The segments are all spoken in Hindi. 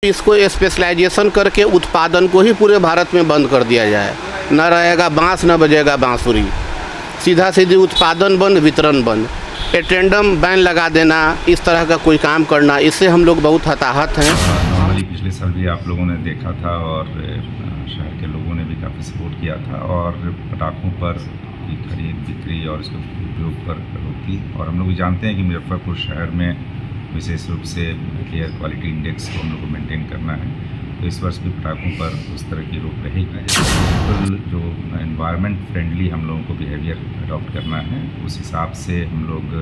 इसको स्पेशलाइजेशन करके उत्पादन को ही पूरे भारत में बंद कर दिया जाए। न रहेगा बांस, न बजेगा बांसुरी, सीधा सीधी उत्पादन बंद, वितरण बंद, एटेंडम बैन लगा देना, इस तरह का कोई काम करना, इससे हम लोग बहुत हताहत हैं। नॉर्मली पिछले साल भी आप लोगों ने देखा था और शहर के लोगों ने भी काफ़ी सपोर्ट किया था और पटाखों पर की खरीद बिक्री और इसके उपयोग पर रोकी। और हम लोग जानते हैं कि मुजफ्फरपुर शहर में विशेष रूप से एयर क्वालिटी इंडेक्स को हम लोग को मेंटेन करना है, तो इस वर्ष भी पटाखों पर उस तरह की रोक रहेगी। बिल्कुल जो एनवायरनमेंट फ्रेंडली हम लोगों को बिहेवियर अडॉप्ट करना है, उस हिसाब से हम लोग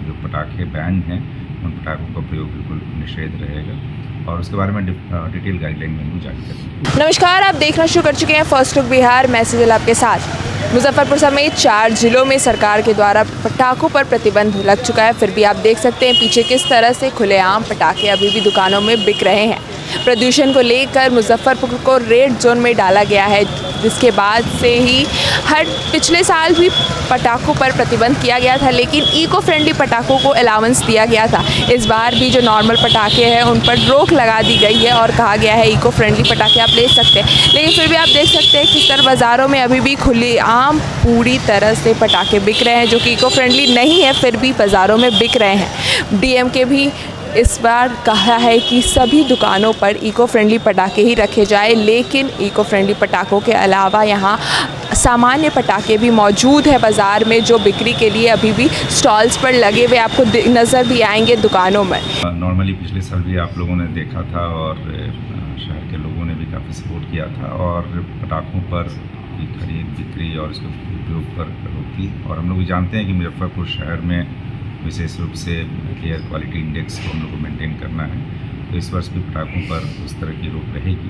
जो पटाखे बैन हैं उन पटाखों का प्रयोग बिल्कुल निषेध रहेगा और उसके बारे में डिटेल गाइडलाइन में जारी करेंगे। नमस्कार, आप देखना शुरू कर चुके हैं फर्स्ट लुक बिहार। मैं सिजल आपके साथ। मुजफ्फरपुर समेत 4 जिलों में सरकार के द्वारा पटाखों पर प्रतिबंध लग चुका है, फिर भी आप देख सकते हैं पीछे किस तरह से खुलेआम पटाखे अभी भी दुकानों में बिक रहे हैं। प्रदूषण को लेकर मुजफ्फरपुर को रेड जोन में डाला गया है, जिसके बाद से ही पिछले साल भी पटाखों पर प्रतिबंध किया गया था, लेकिन इको फ्रेंडली पटाखों को अलाउंस दिया गया था। इस बार भी जो नॉर्मल पटाखे हैं उन पर रोक लगा दी गई है और कहा गया है इको फ्रेंडली पटाखे आप ले सकते हैं, लेकिन फिर भी आप देख सकते हैं किस तरह बाज़ारों में अभी भी खुलेआम पूरी तरह से पटाखे बिक रहे हैं जो कि इको फ्रेंडली नहीं है, फिर भी बाज़ारों में बिक रहे हैं। डीएम के भी इस बार कहा है कि सभी दुकानों पर इको फ्रेंडली पटाखे ही रखे जाए, लेकिन इको फ्रेंडली पटाखों के अलावा यहाँ सामान्य पटाखे भी मौजूद है बाज़ार में, जो बिक्री के लिए अभी भी स्टॉल्स पर लगे हुए आपको नज़र भी आएंगे दुकानों में। नॉर्मली पिछले साल भी आप लोगों ने देखा था और शहर के लोगों ने भी काफ़ी सपोर्ट किया था और पटाखों पर की खरीद बिक्री और इसके उपयोग पर रोकी। और हम लोग जानते हैं कि मुजफ्फरपुर शहर में विशेष रूप से एयर क्वालिटी इंडेक्स को हम लोग को मेंटेन करना है, तो इस वर्ष भी पटाखों पर उस तरह की रोक रहेगी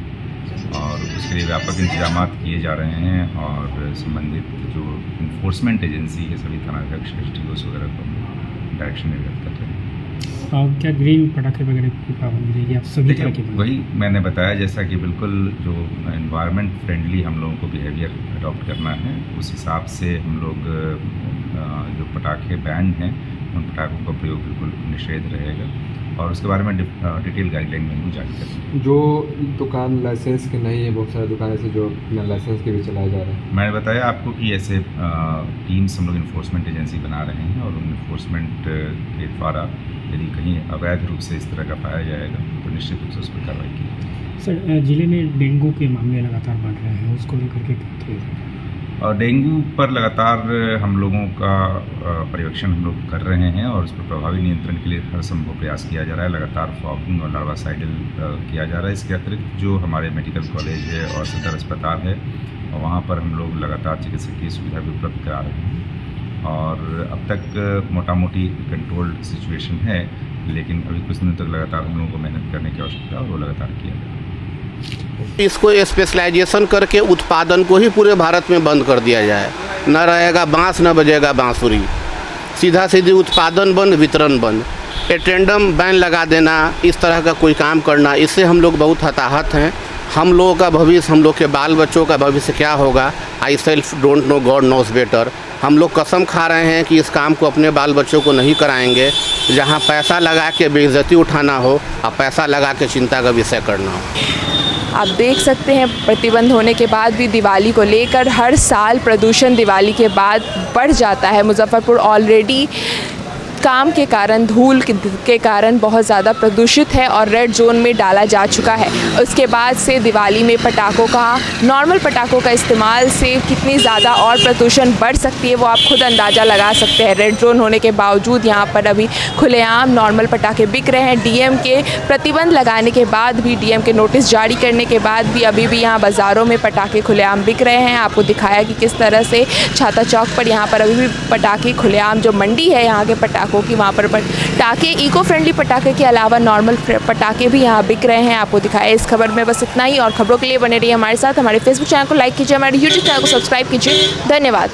और उसके लिए व्यापक इंतजाम किए जा रहे हैं और संबंधित जो इन्फोर्समेंट एजेंसी है सभी थानाध्यक्ष SDOs वगैरह को डायरेक्शन निर्गत कर रहे हैं। और क्या ग्रीन पटाखे वगैरह की पाबंदी रहेगी आप सभी तरह की? वही मैंने बताया, जैसा कि बिल्कुल जो एनवायरनमेंट फ्रेंडली हम लोगों को बिहेवियर अडॉप्ट करना है, उस हिसाब से हम लोग जो पटाखे बैन हैं उन पटाखों का प्रयोग बिल्कुल निषेध रहेगा और उसके बारे में डिटेल गाइडलाइन में जारी करेंगे। जो दुकान लाइसेंस के नहीं है, बहुत सारे दुकान ऐसे जो बिना लाइसेंस के भी चलाए जा रहे हैं। मैंने बताया आपको कि ऐसे टीम्स हम लोग इन्फोर्समेंट एजेंसी बना रहे हैं और उन इन्फोर्समेंट के द्वारा यदि कहीं अवैध रूप से इस तरह का पाया जाएगा तो निश्चित रूप से उस पर कार्रवाई की जाएगी। सर, जिले में डेंगू के मामले लगातार बढ़ रहे हैं, उसको लेकर के और डेंगू पर लगातार हम लोगों का पर्यवेक्षण हम लोग कर रहे हैं और उस पर प्रभावी नियंत्रण के लिए हर संभव प्रयास किया जा रहा है। लगातार फॉगिंग और लार्वासाइडल किया जा रहा है। इसके अतिरिक्त जो हमारे मेडिकल कॉलेज है और सदर अस्पताल है, वहाँ पर हम लोग लगातार चिकित्सकीय सुविधा भी उपलब्ध करा रहे हैं और अब तक मोटा मोटी कंट्रोल्ड सिचुएशन है, लेकिन अभी कुछ दिनों तक लगातार हम लोगों को मेहनत करने की आवश्यकता है और वो लगातार किया जा रहा है। इसको स्पेशलाइजेशन करके उत्पादन को ही पूरे भारत में बंद कर दिया जाए। न रहेगा बांस, न बजेगा बांसुरी, सीधा सीधी उत्पादन बंद, वितरण बंद, एटेंडम बैन लगा देना, इस तरह का कोई काम करना, इससे हम लोग बहुत हताहत हैं। हम लोगों का भविष्य, हम लोग के बाल बच्चों का भविष्य क्या होगा, I self don't know, God knows better. हम लोग कसम खा रहे हैं कि इस काम को अपने बाल बच्चों को नहीं कराएंगे, जहाँ पैसा लगा के बेइज्जती उठाना हो और पैसा लगा के चिंता का विषय करना हो। आप देख सकते हैं प्रतिबंध होने के बाद भी दिवाली को लेकर हर साल प्रदूषण दिवाली के बाद बढ़ जाता है। मुजफ्फरपुर ऑलरेडी काम के कारण, धूल के कारण बहुत ज़्यादा प्रदूषित है और रेड जोन में डाला जा चुका है। उसके बाद से दिवाली में पटाखों का, नॉर्मल पटाखों का इस्तेमाल से कितनी ज़्यादा और प्रदूषण बढ़ सकती है वो आप खुद अंदाज़ा लगा सकते हैं। रेड जोन होने के बावजूद यहाँ पर अभी खुलेआम नॉर्मल पटाखे बिक रहे हैं। डीएम के प्रतिबंध लगाने के बाद भी, डीएम के नोटिस जारी करने के बाद भी अभी भी यहाँ बाज़ारों में पटाखे खुलेआम बिक रहे हैं। आपको दिखाया कि किस तरह से छाता चौक पर यहाँ पर अभी भी पटाखे खुलेआम, जो मंडी है यहाँ के पटाखे कि वहाँ पर पटाखे, इको फ्रेंडली पटाखे के अलावा नॉर्मल पटाखे भी यहाँ बिक रहे हैं। आपको दिखाया इस खबर में बस इतना ही और खबरों के लिए बने रहिए हमारे साथ। हमारे फेसबुक चैनल को लाइक कीजिए, हमारे यूट्यूब चैनल को सब्सक्राइब कीजिए। धन्यवाद।